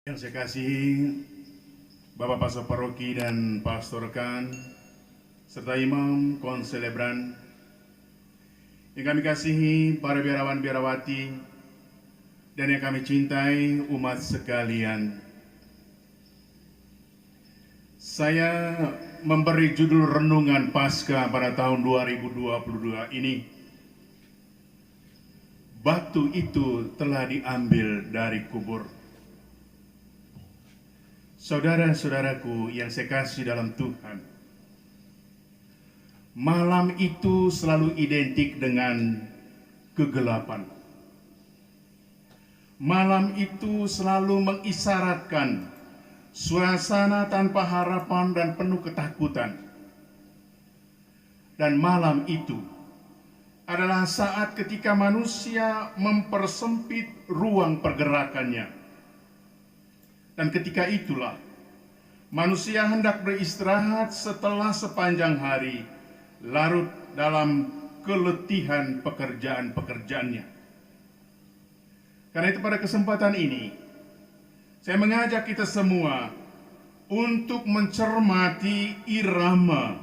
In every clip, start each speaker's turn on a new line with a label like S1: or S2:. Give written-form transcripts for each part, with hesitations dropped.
S1: Yang saya kasihi Bapak Pastor Paroki dan Pastor rekan serta Imam Konselebran, yang kami kasihi para biarawan biarawati dan yang kami cintai umat sekalian. Saya memberi judul renungan Paskah pada tahun 2022 ini, batu itu telah diambil dari kubur. Saudara-saudaraku yang saya kasih dalam Tuhan, malam itu selalu identik dengan kegelapan. Malam itu selalu mengisyaratkan suasana tanpa harapan dan penuh ketakutan. Dan malam itu adalah saat ketika manusia mempersempit ruang pergerakannya. Dan ketika itulah manusia hendak beristirahat setelah sepanjang hari larut dalam keletihan pekerjaan-pekerjaannya. Karena itu pada kesempatan ini saya mengajak kita semua untuk mencermati irama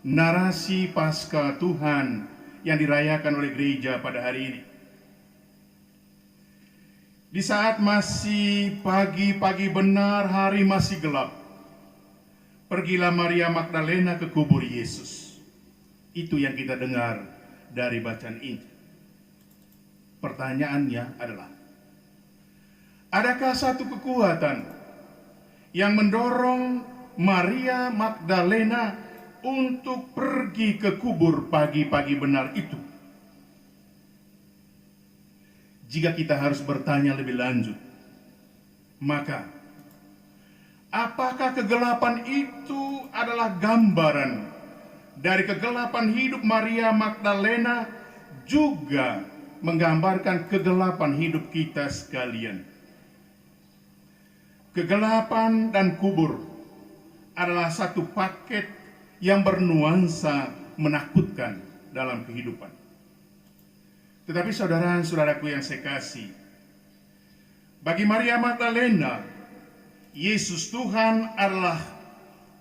S1: narasi Paskah Tuhan yang dirayakan oleh gereja pada hari ini. Di saat masih pagi-pagi benar, hari masih gelap, pergilah Maria Magdalena ke kubur Yesus. Itu yang kita dengar dari bacaan Injil. Pertanyaannya adalah, adakah satu kekuatan yang mendorong Maria Magdalena untuk pergi ke kubur pagi-pagi benar itu? Jika kita harus bertanya lebih lanjut, maka apakah kegelapan itu adalah gambaran dari kegelapan hidup Maria Magdalena, juga menggambarkan kegelapan hidup kita sekalian? Kegelapan dan kubur adalah satu paket yang bernuansa menakutkan dalam kehidupan. Tetapi saudara-saudaraku yang saya kasih, bagi Maria Magdalena, Yesus Tuhan adalah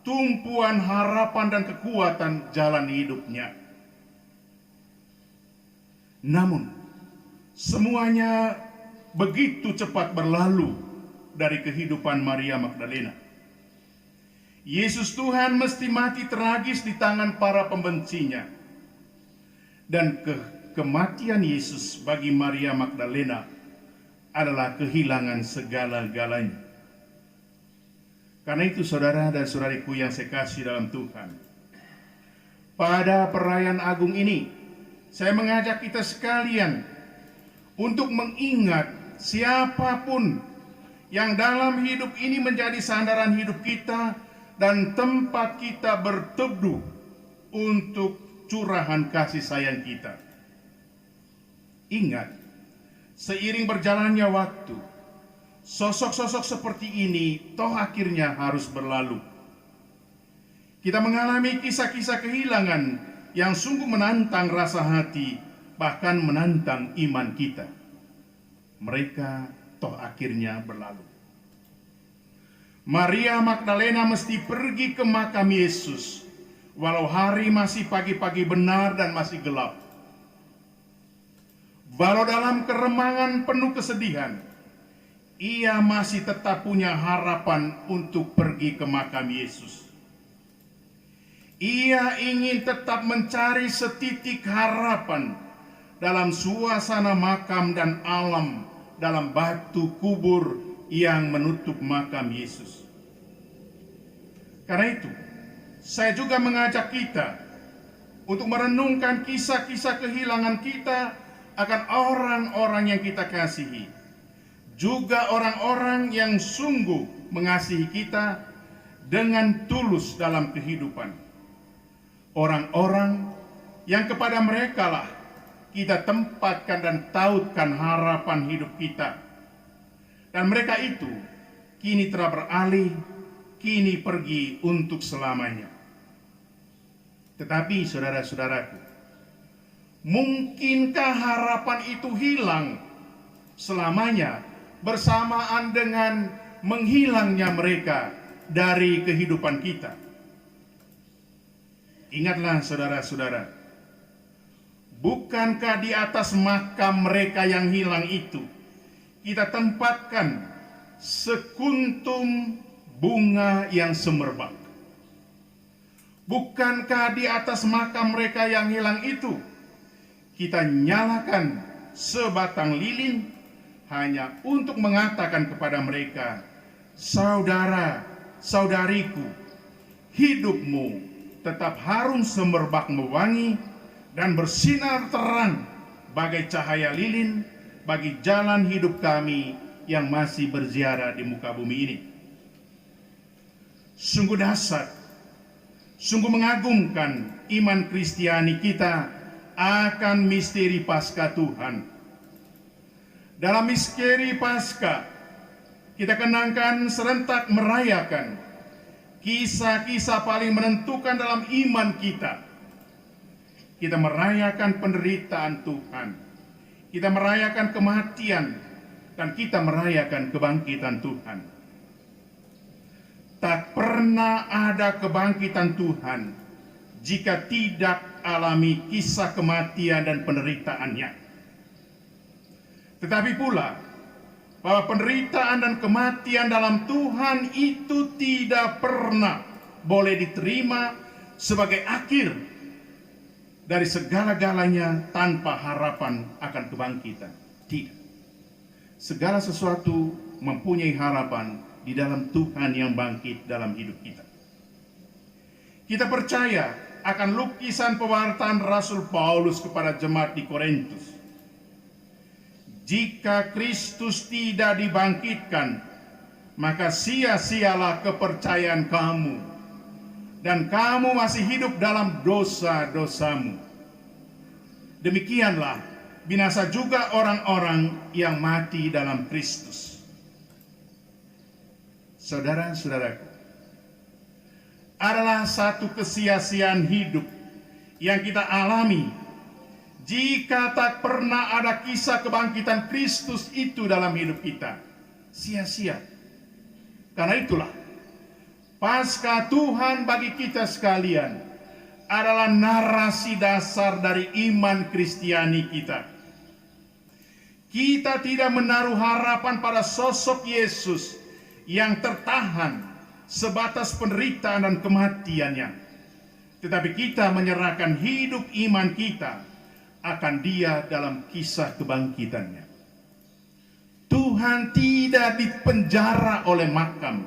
S1: tumpuan harapan dan kekuatan jalan hidupnya. Namun, semuanya begitu cepat berlalu dari kehidupan Maria Magdalena. Yesus Tuhan mesti mati tragis di tangan para pembencinya. Dan kematian Yesus bagi Maria Magdalena adalah kehilangan segala-galanya. Karena itu saudara dan saudariku yang saya kasih dalam Tuhan, pada perayaan agung ini saya mengajak kita sekalian untuk mengingat siapapun yang dalam hidup ini menjadi sandaran hidup kita dan tempat kita berteduh untuk curahan kasih sayang kita. Ingat, seiring berjalannya waktu, sosok-sosok seperti ini toh akhirnya harus berlalu. Kita mengalami kisah-kisah kehilangan yang sungguh menantang rasa hati, bahkan menantang iman kita. Mereka toh akhirnya berlalu. Maria Magdalena mesti pergi ke makam Yesus, walau hari masih pagi-pagi benar dan masih gelap. Walau dalam keremangan penuh kesedihan, ia masih tetap punya harapan untuk pergi ke makam Yesus. Ia ingin tetap mencari setitik harapan dalam suasana makam dan alam, dalam batu kubur yang menutup makam Yesus. Karena itu, saya juga mengajak kita untuk merenungkan kisah-kisah kehilangan kita akan orang-orang yang kita kasihi, juga orang-orang yang sungguh mengasihi kita dengan tulus dalam kehidupan. Orang-orang yang kepada mereka lah kita tempatkan dan tautkan harapan hidup kita. Dan mereka itu kini telah beralih, kini pergi untuk selamanya. Tetapi saudara-saudaraku, mungkinkah harapan itu hilang selamanya bersamaan dengan menghilangnya mereka dari kehidupan kita. Ingatlah saudara-saudara, bukankah di atas makam mereka yang hilang itu kita tempatkan sekuntum bunga yang semerbak? Bukankah di atas makam mereka yang hilang itu kita nyalakan sebatang lilin hanya untuk mengatakan kepada mereka, saudara, saudariku, hidupmu tetap harum semerbak mewangi dan bersinar terang bagai cahaya lilin bagi jalan hidup kami yang masih berziarah di muka bumi ini. Sungguh dahsyat, sungguh mengagumkan iman Kristiani kita akan misteri Paskah Tuhan. Dalam misteri Paskah, kita kenangkan serentak merayakan kisah-kisah paling menentukan dalam iman kita. Kita merayakan penderitaan Tuhan, kita merayakan kematian, dan kita merayakan kebangkitan Tuhan. Tak pernah ada kebangkitan Tuhan jika tidak alami kisah kematian dan penderitaannya. Tetapi pula bahwa penderitaan dan kematian dalam Tuhan itu tidak pernah boleh diterima sebagai akhir dari segala-galanya tanpa harapan akan kebangkitan. Tidak. Segala sesuatu mempunyai harapan di dalam Tuhan yang bangkit dalam hidup kita. Kita percaya akan lukisan pewartaan Rasul Paulus kepada jemaat di Korintus. Jika Kristus tidak dibangkitkan, maka sia-sialah kepercayaan kamu, dan kamu masih hidup dalam dosa-dosamu. Demikianlah binasa juga orang-orang yang mati dalam Kristus. Saudara-saudaraku, adalah satu kesia-siaan hidup yang kita alami jika tak pernah ada kisah kebangkitan Kristus itu dalam hidup kita. Sia-sia. Karena itulah Paskah Tuhan bagi kita sekalian adalah narasi dasar dari iman Kristiani kita. Kita tidak menaruh harapan pada sosok Yesus yang tertahan sebatas penderitaan dan kematiannya, tetapi kita menyerahkan hidup iman kita akan Dia dalam kisah kebangkitannya. Tuhan tidak dipenjara oleh makam,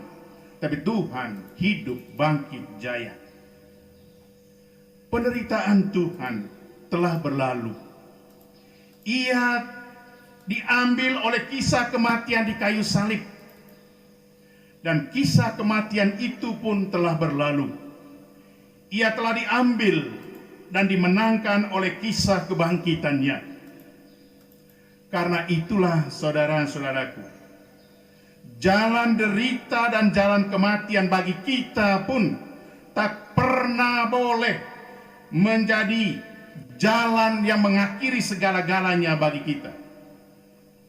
S1: tapi Tuhan hidup bangkit jaya. Penderitaan Tuhan telah berlalu. Ia diambil oleh kisah kematian di kayu salib, dan kisah kematian itu pun telah berlalu. Ia telah diambil dan dimenangkan oleh kisah kebangkitannya. Karena itulah saudara-saudaraku, jalan derita dan jalan kematian bagi kita pun tak pernah boleh menjadi jalan yang mengakhiri segala-galanya bagi kita.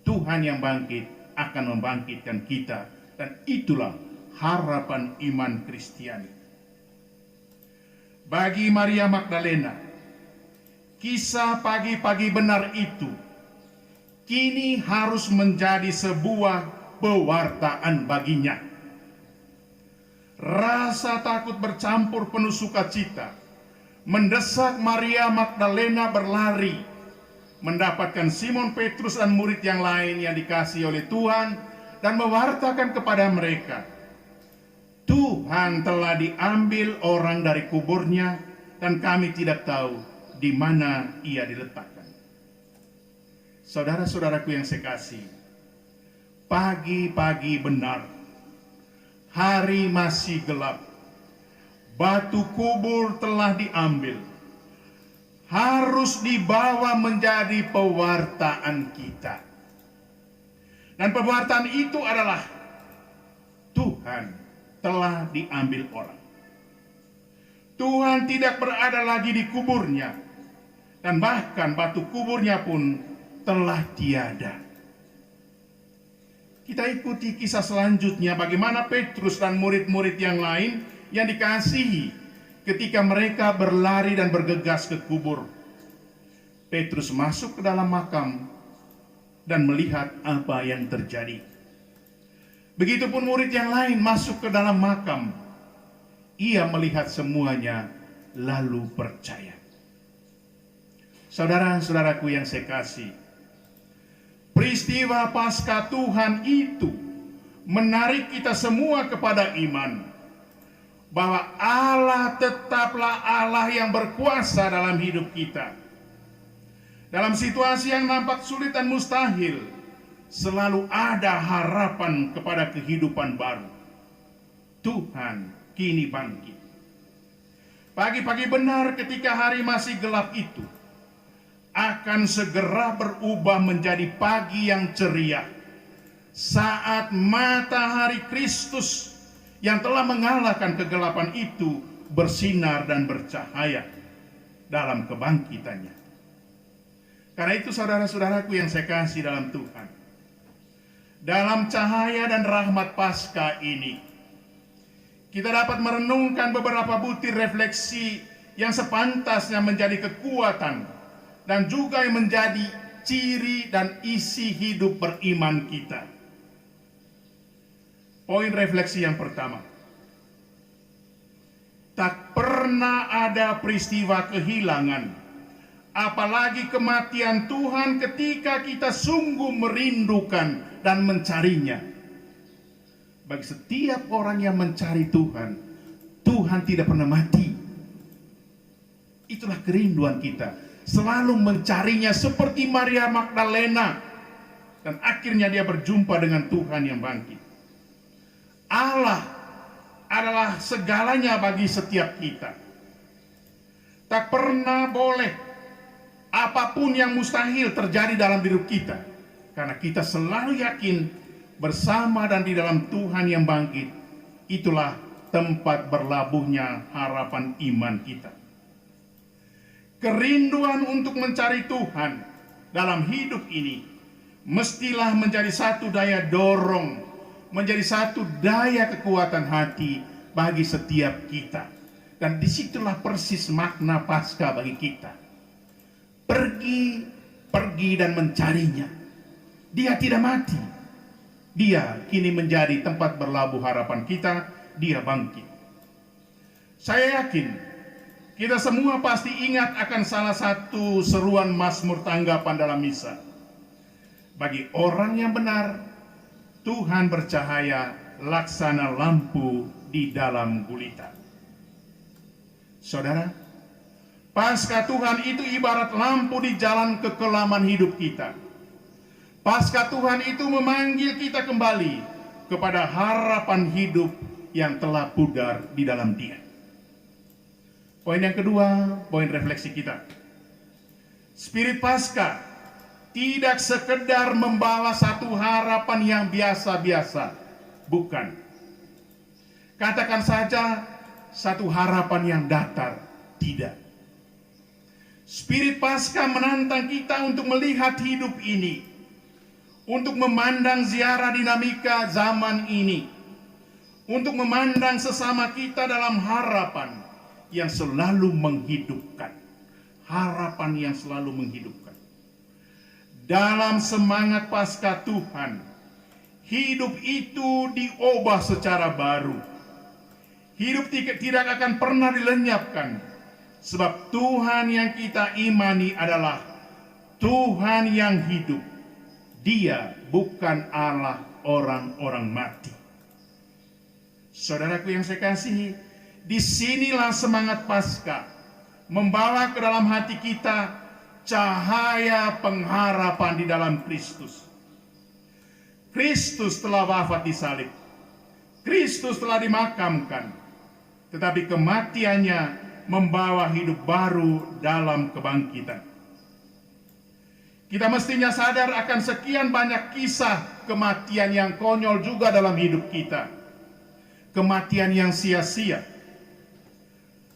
S1: Tuhan yang bangkit akan membangkitkan kita, dan itulah harapan iman Kristiani. Bagi Maria Magdalena, kisah pagi-pagi benar itu kini harus menjadi sebuah pewartaan baginya. Rasa takut bercampur penuh sukacita mendesak Maria Magdalena berlari mendapatkan Simon Petrus dan murid yang lain yang dikasihi oleh Tuhan, dan mewartakan kepada mereka, Tuhan telah diambil orang dari kuburnya, dan kami tidak tahu di mana ia diletakkan. Saudara-saudaraku yang saya kasih, pagi-pagi benar, hari masih gelap, batu kubur telah diambil, harus dibawa menjadi pewartaan kita. Dan pewartaan itu adalah Tuhan telah diambil orang. Tuhan tidak berada lagi di kuburnya, dan bahkan batu kuburnya pun telah tiada. Kita ikuti kisah selanjutnya bagaimana Petrus dan murid-murid yang lain yang dikasihi ketika mereka berlari dan bergegas ke kubur. Petrus masuk ke dalam makam dan melihat apa yang terjadi. Begitupun murid yang lain masuk ke dalam makam. Ia melihat semuanya lalu percaya. Saudara-saudaraku yang saya kasih, peristiwa Paskah Tuhan itu menarik kita semua kepada iman bahwa Allah tetaplah Allah yang berkuasa dalam hidup kita. Dalam situasi yang nampak sulit dan mustahil, selalu ada harapan kepada kehidupan baru. Tuhan kini bangkit. Pagi-pagi benar ketika hari masih gelap itu akan segera berubah menjadi pagi yang ceria, saat matahari Kristus yang telah mengalahkan kegelapan itu bersinar dan bercahaya dalam kebangkitannya. Karena itu saudara-saudaraku yang saya kasih dalam Tuhan, dalam cahaya dan rahmat Paskah ini, kita dapat merenungkan beberapa butir refleksi yang sepantasnya menjadi kekuatan dan juga yang menjadi ciri dan isi hidup beriman kita. Poin refleksi yang pertama, tak pernah ada peristiwa kehilangan, apalagi kematian Tuhan ketika kita sungguh merindukan dan mencarinya. Bagi setiap orang yang mencari Tuhan, Tuhan tidak pernah mati. Itulah kerinduan kita, selalu mencarinya seperti Maria Magdalena, dan akhirnya dia berjumpa dengan Tuhan yang bangkit. Allah adalah segalanya bagi setiap kita. Tak pernah boleh apapun yang mustahil terjadi dalam hidup kita, karena kita selalu yakin bersama dan di dalam Tuhan yang bangkit. Itulah tempat berlabuhnya harapan iman kita. Kerinduan untuk mencari Tuhan dalam hidup ini mestilah menjadi satu daya dorong, menjadi satu daya kekuatan hati bagi setiap kita. Dan disitulah persis makna Paskah bagi kita. Pergi dan mencarinya. Dia tidak mati. Dia kini menjadi tempat berlabuh harapan kita. Dia bangkit. Saya yakin kita semua pasti ingat akan salah satu seruan Mazmur tanggapan dalam misa. Bagi orang yang benar, Tuhan bercahaya laksana lampu di dalam gulita. Saudara, Paskah Tuhan itu ibarat lampu di jalan kekelaman hidup kita. Paskah Tuhan itu memanggil kita kembali kepada harapan hidup yang telah pudar di dalam Dia. Poin yang kedua, poin refleksi kita. Spirit Paskah tidak sekedar membawa satu harapan yang biasa-biasa, bukan. Katakan saja satu harapan yang datar, tidak. Spirit Paskah menantang kita untuk melihat hidup ini, untuk memandang ziarah dinamika zaman ini, untuk memandang sesama kita dalam harapan yang selalu menghidupkan. Harapan yang selalu menghidupkan. Dalam semangat Paskah Tuhan, hidup itu diubah secara baru. Hidup tidak akan pernah dilenyapkan, sebab Tuhan yang kita imani adalah Tuhan yang hidup. Dia bukan Allah orang-orang mati. Saudaraku yang saya kasihi, disinilah semangat Paskah membawa ke dalam hati kita cahaya pengharapan di dalam Kristus. Kristus telah wafat di salib. Kristus telah dimakamkan. Tetapi kematiannya membawa hidup baru dalam kebangkitan. Kita mestinya sadar akan sekian banyak kisah kematian yang konyol juga dalam hidup kita. Kematian yang sia-sia.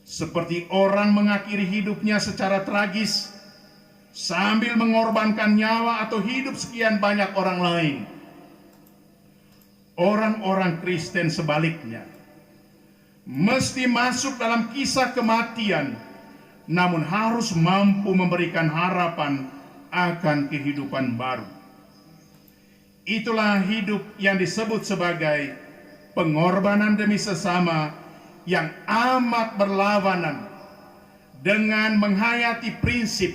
S1: Seperti orang mengakhiri hidupnya secara tragis sambil mengorbankan nyawa atau hidup sekian banyak orang lain. orang-orang Kristen sebaliknya mesti masuk dalam kisah kematian, namun harus mampu memberikan harapan akan kehidupan baru. Itulah hidup yang disebut sebagai pengorbanan demi sesama yang amat berlawanan dengan menghayati prinsip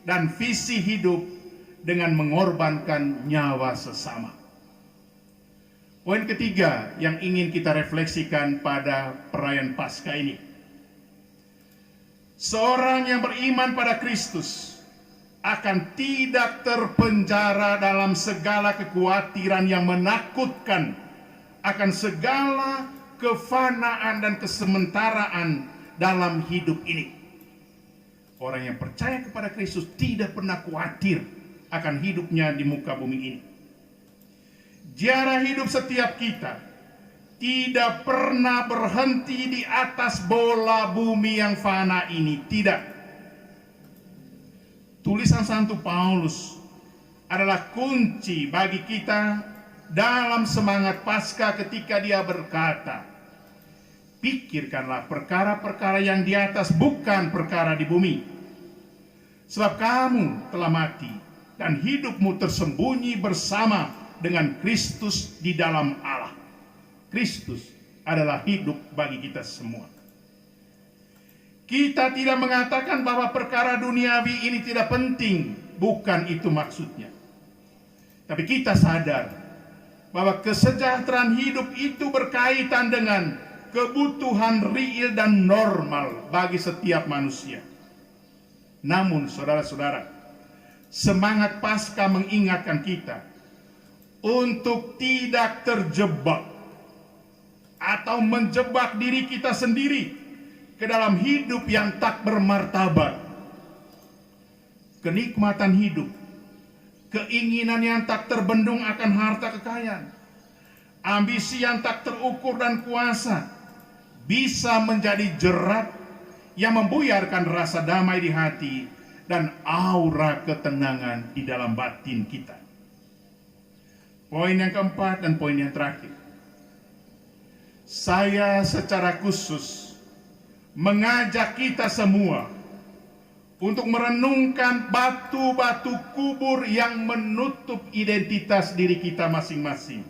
S1: dan visi hidup dengan mengorbankan nyawa sesama. Poin ketiga yang ingin kita refleksikan pada perayaan Paskah ini. Seorang yang beriman pada Kristus akan tidak terpenjara dalam segala kekhawatiran yang menakutkan, akan segala kefanaan dan kesementaraan dalam hidup ini. Orang yang percaya kepada Kristus tidak pernah khawatir akan hidupnya di muka bumi ini. Ziarah hidup setiap kita tidak pernah berhenti di atas bola bumi yang fana ini, tidak. Tulisan Santo Paulus adalah kunci bagi kita dalam semangat Paskah ketika dia berkata, pikirkanlah perkara-perkara yang di atas, bukan perkara di bumi. Sebab kamu telah mati dan hidupmu tersembunyi bersama dengan Kristus di dalam Allah. Kristus adalah hidup bagi kita semua. Kita tidak mengatakan bahwa perkara duniawi ini tidak penting, bukan itu maksudnya. Tapi kita sadar bahwa kesejahteraan hidup itu berkaitan dengan kebutuhan real dan normal bagi setiap manusia. Namun saudara-saudara, semangat Paskah mengingatkan kita untuk tidak terjebak atau menjebak diri kita sendiri ke dalam hidup yang tak bermartabat. Kenikmatan hidup, keinginan yang tak terbendung akan harta kekayaan, ambisi yang tak terukur dan kuasa bisa menjadi jerat yang membuyarkan rasa damai di hati dan aura ketenangan di dalam batin kita. Poin yang keempat dan poin yang terakhir. Saya secara khusus mengajak kita semua untuk merenungkan batu-batu kubur yang menutup identitas diri kita masing-masing.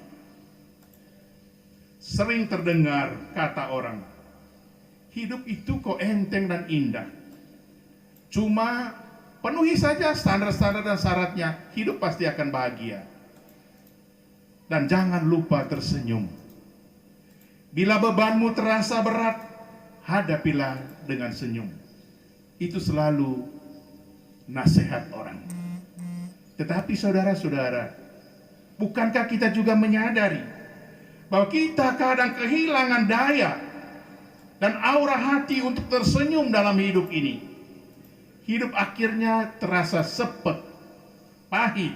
S1: Sering terdengar kata orang, hidup itu kok enteng dan indah. Cuma penuhi saja standar-standar dan syaratnya, hidup pasti akan bahagia. Dan jangan lupa tersenyum. Bila bebanmu terasa berat, hadapilah dengan senyum. Itu selalu nasihat orang. Tetapi saudara-saudara, bukankah kita juga menyadari bahwa kita kadang kehilangan daya dan aura hati untuk tersenyum dalam hidup ini? Hidup akhirnya terasa sepet, pahit,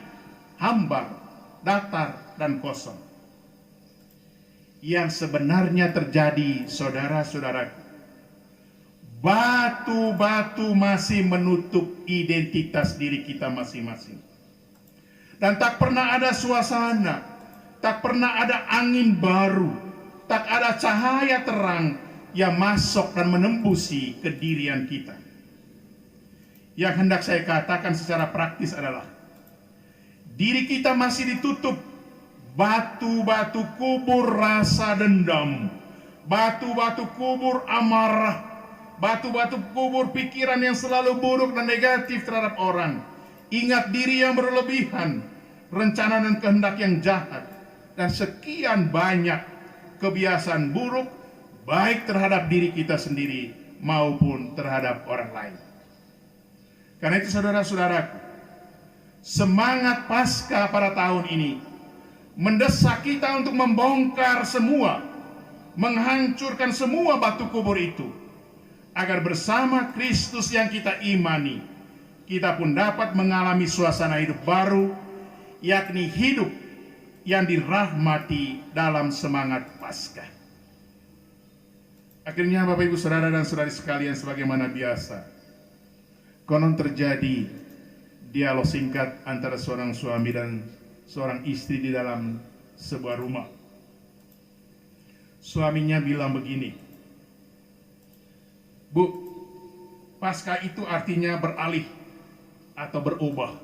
S1: hambar, datar, dan kosong. Yang sebenarnya terjadi, saudara-saudaraku, batu-batu masih menutup identitas diri kita masing-masing. Dan tak pernah ada suasana, tak pernah ada angin baru, tak ada cahaya terang yang masuk dan menembusi kedirian kita. Yang hendak saya katakan secara praktis adalah, diri kita masih ditutup batu-batu kubur rasa dendam, batu-batu kubur amarah, batu-batu kubur pikiran yang selalu buruk dan negatif terhadap orang, ingat diri yang berlebihan, rencana dan kehendak yang jahat, dan sekian banyak kebiasaan buruk baik terhadap diri kita sendiri maupun terhadap orang lain. Karena itu saudara-saudaraku, semangat Paskah pada tahun ini mendesak kita untuk membongkar semua, menghancurkan semua batu kubur itu, agar bersama Kristus yang kita imani, kita pun dapat mengalami suasana hidup baru, yakni hidup yang dirahmati dalam semangat Paskah. Akhirnya Bapak Ibu Saudara dan Saudari sekalian, sebagaimana biasa, konon terjadi dialog singkat antara seorang suami dan seorang istri di dalam sebuah rumah. Suaminya bilang begini, "Bu, Paskah itu artinya beralih atau berubah.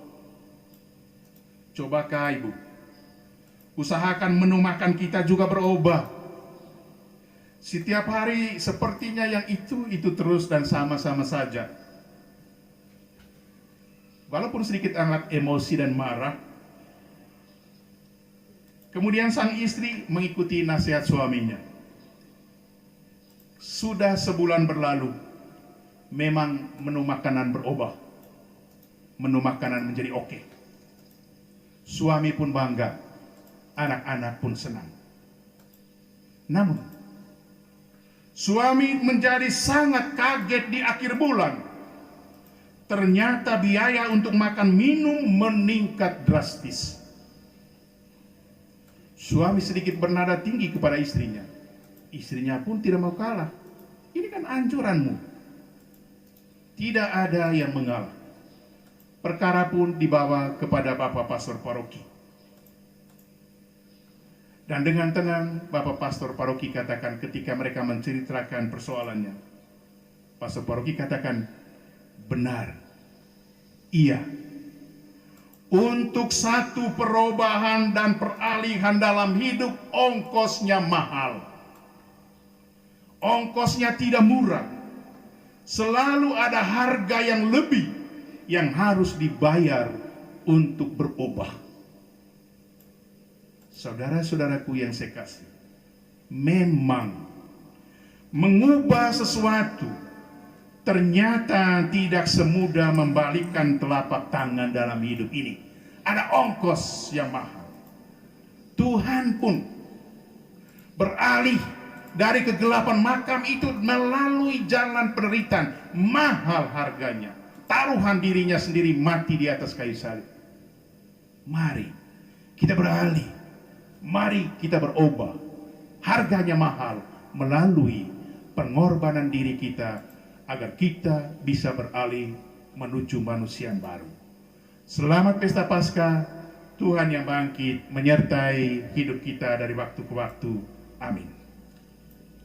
S1: Cobakah Ibu, usahakan menu makan kita juga berubah. Setiap hari sepertinya yang itu terus dan sama-sama saja." Walaupun sedikit amat emosi dan marah, kemudian sang istri mengikuti nasihat suaminya. Sudah sebulan berlalu, memang menu makanan berubah. Menu makanan menjadi oke. Suami pun bangga, anak-anak pun senang. Namun, suami menjadi sangat kaget di akhir bulan. Ternyata biaya untuk makan minum meningkat drastis. Suami sedikit bernada tinggi kepada istrinya. Istrinya pun tidak mau kalah. Ini kan anjuranmu. Tidak ada yang mengalah. Perkara pun dibawa kepada Bapak Pastor Paroki. Dan dengan tenang Bapak Pastor Paroki katakan ketika mereka menceritakan persoalannya. Pastor Paroki katakan, benar. Iya. Untuk satu perubahan dan peralihan dalam hidup, ongkosnya mahal. Ongkosnya tidak murah. Selalu ada harga yang lebih yang harus dibayar untuk berubah. Saudara-saudaraku yang saya kasih, memang mengubah sesuatu ternyata tidak semudah membalikkan telapak tangan dalam hidup ini. Ada ongkos yang mahal. Tuhan pun beralih dari kegelapan makam itu melalui jalan penderitaan. Mahal harganya. Taruhan dirinya sendiri mati di atas kayu salib. Mari kita beralih. Mari kita berubah. Harganya mahal melalui pengorbanan diri kita agar kita bisa beralih menuju manusia yang baru. Selamat Pesta Paskah. Tuhan yang bangkit menyertai hidup kita dari waktu ke waktu. Amin.